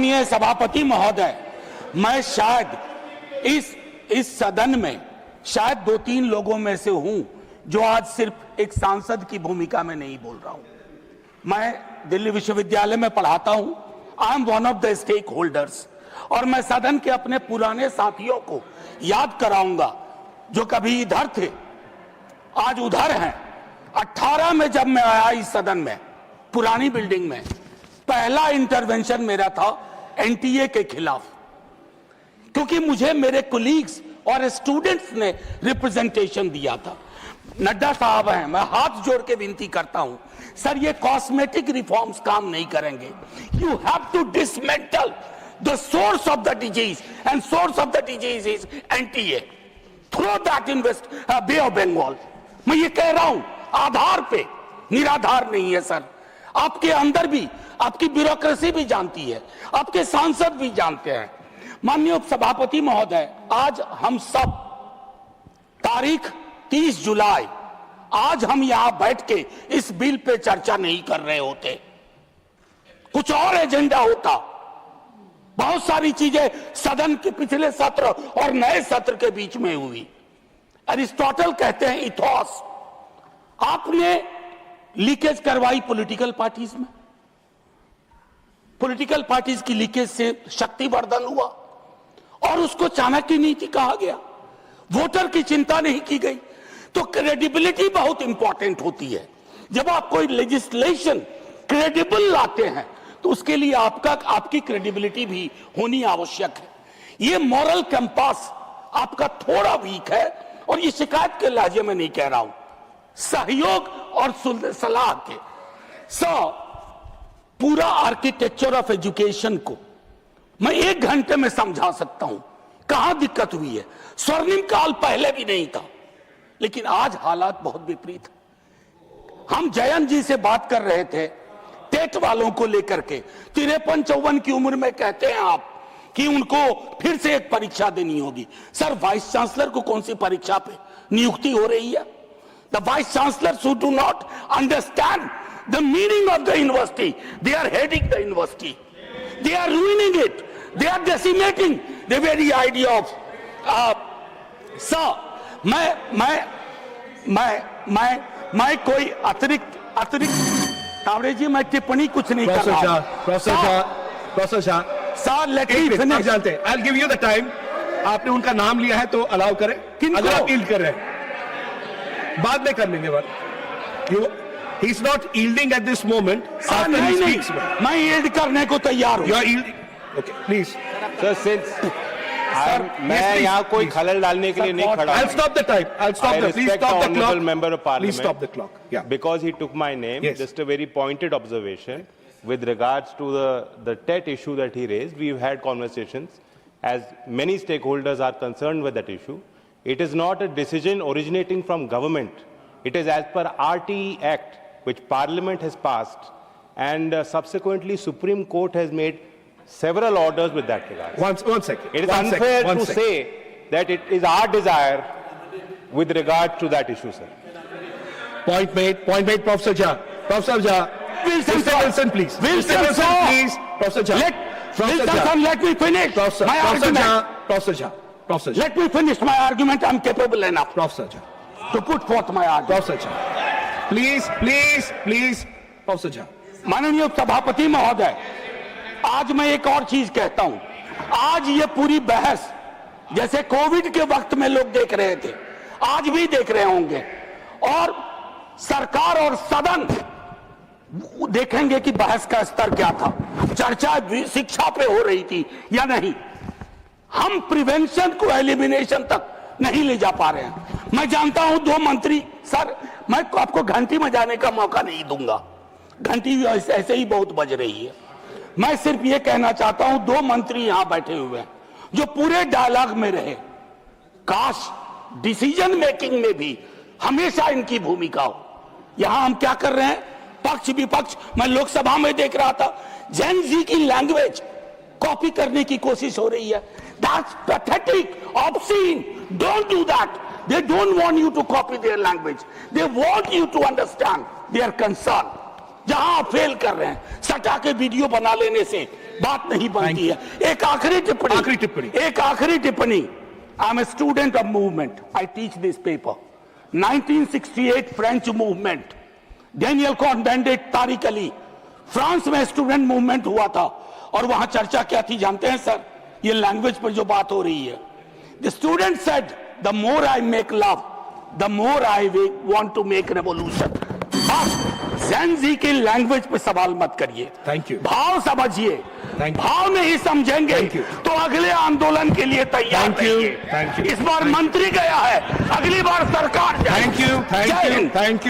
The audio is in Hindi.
माननीय सभापति महोदय, मैं शायद इस सदन में शायद 2-3 लोगों में से हूं जो आज सिर्फ एक सांसद की भूमिका में नहीं बोल रहा हूं। मैं दिल्ली विश्वविद्यालय में पढ़ाता हूं। I am one of the stakeholders, और मैं सदन के अपने पुराने साथियों को याद कराऊंगा जो कभी इधर थे आज उधर हैं। 18 में जब मैं आया इस सदन में, पुरानी बिल्डिंग में, पहला इंटरवेंशन मेरा था एनटीए के खिलाफ, क्योंकि मुझे मेरे कोलीग्स और स्टूडेंट्स ने रिप्रेजेंटेशन दिया था। नड्डा साहब हैं, मैं हाथ जोड़ के विनती करता हूं, सर ये कॉस्मेटिक रिफॉर्म्स काम नहीं करेंगे। You have to dismantle the source of the disease, and source of the disease is NTA. Throw that in Bay of Bengal. मैं ये कह रहा हूं आधार पे, निराधार नहीं है सर। आपके अंदर भी आपकी ब्यूरोक्रेसी भी जानती है, आपके सांसद भी जानते हैं। माननीय उपसभापति महोदय, आज हम सब तारीख 30 जुलाई, आज हम यहां बैठ के इस बिल पे चर्चा नहीं कर रहे होते, कुछ और एजेंडा होता। बहुत सारी चीजें सदन के पिछले सत्र और नए सत्र के बीच में हुई। अरिस्टोटल कहते हैं इथोस। आपने लीकेज करवाई पॉलिटिकल पार्टीज में, पॉलिटिकल पार्टीज की लीकेज से शक्तिवर्धन हुआ और उसको चाणक्य नीति कहा गया। वोटर की चिंता नहीं की गई। तो क्रेडिबिलिटी बहुत इंपॉर्टेंट होती है। जब आप कोई लेजिस्लेशन क्रेडिबल लाते हैं तो उसके लिए आपकी क्रेडिबिलिटी भी होनी आवश्यक है। ये मॉरल कंपास आपका थोड़ा वीक है, और ये शिकायत के लहजे में नहीं कह रहा हूं, सहयोग और सलाह के। पूरा आर्किटेक्चर ऑफ एजुकेशन को मैं 1 घंटे में समझा सकता हूं कहां दिक्कत हुई है। स्वर्णिम काल पहले भी नहीं था, लेकिन आज हालात बहुत विपरीत है। हम जयंत जी से बात कर रहे थे टेट वालों को लेकर के। 53-54 की उम्र में कहते हैं आप कि उनको फिर से एक परीक्षा देनी होगी। सर, वाइस चांसलर को कौन सी परीक्षा पे नियुक्ति हो रही है? The vice chancellor who do not understand the meaning of the university, they are heading the university, they are ruining it, they are decimating the very idea of sir, मैं कोई अतिरिक्त तावड़े जी, मैं टिप्पणी कुछ नहीं कर रहा हूं। Professor Shah, sir let me finish. जानते हैं, I'll give you the time। आपने उनका नाम लिया है तो अलाउ करें। अगर आप यील्ड कर रहे हैं बाद में कर लेंगे बात। He is not yielding at this moment. नहीं, मैं यील्ड करने को तैयार हूं। You are yielding? Okay, please. Sir, since मैं यहाँ कोई खलल डालने के लिए नहीं खड़ा। I'll stop the time. I'll stop the. Please stop the clock. Member of Parliament. Please stop the clock. Yeah. Because he took my name. Yes. Just a very pointed observation with regards to the TET issue that he raised. We've had conversations, as many stakeholders are concerned with that issue. It is not a decision originating from government. It is as per RTE Act, which Parliament has passed, and subsequently Supreme Court has made several orders with that regard. One second. It is unfair to say that it is our desire with regard to that issue, sir. Point made, Professor Jha. Professor Jha. Wilson, please. Wilson, please. Professor Jha. Let me finish my argument. Professor Jha. Let me finish my argument. I'm capable enough, Professor Jha, to put forth my argument. Professor Jha. Please. Professor Jha. माननीय सभापति महोदय, आज मैं एक और चीज कहता हूं। आज ये पूरी बहस जैसे कोविड के वक्त में लोग देख रहे थे, आज भी देख रहे होंगे, और सरकार और सदन देखेंगे कि बहस का स्तर क्या था, चर्चा शिक्षा पे हो रही थी या नहीं। हम प्रिवेंशन को एलिमिनेशन तक नहीं ले जा पा रहे हैं। मैं जानता हूं 2 मंत्री, सर मैं आपको घंटी बजाने का मौका नहीं दूंगा, घंटी ऐसे ही बहुत बज रही है। मैं सिर्फ ये कहना चाहता हूं 2 मंत्री यहां बैठे हुए हैं जो पूरे डायलॉग में रहे। काश डिसीजन मेकिंग में भी हमेशा इनकी भूमिका हो। यहां हम क्या कर रहे हैं, पक्ष विपक्ष, मैं लोकसभा में देख रहा था जेन जी की लैंग्वेज कॉपी करने की कोशिश हो रही है। That's pathetic, obscene. Don't do that. They don't want you to copy their language. They want you to understand their concern. जहां आप फेल कर रहे हैं, सटा के वीडियो बना लेने से बात नहीं बनती है। एक आखिरी टिप्पणी। I am a student of movement, I teach this paper. 1968 French movement, Daniel Cohn-Bendit, Tariq Ali, France में स्टूडेंट मूवमेंट हुआ था और वहां चर्चा क्या थी जानते हैं सर? ये लैंग्वेज पर जो बात हो रही है, the student said the more I make love the more I want to make revolution. आप ज़ेन ज़ी के लैंग्वेज पे सवाल मत करिए, थैंक यू, भाव समझिए, Thank you. भाव नहीं समझेंगे Thank you. तो अगले आंदोलन के लिए तैयार Thank you. रहिए। Thank you. इस बार मंत्री गया है, अगली बार सरकार जाए। थैंक यू, जय हिंद। Thank you.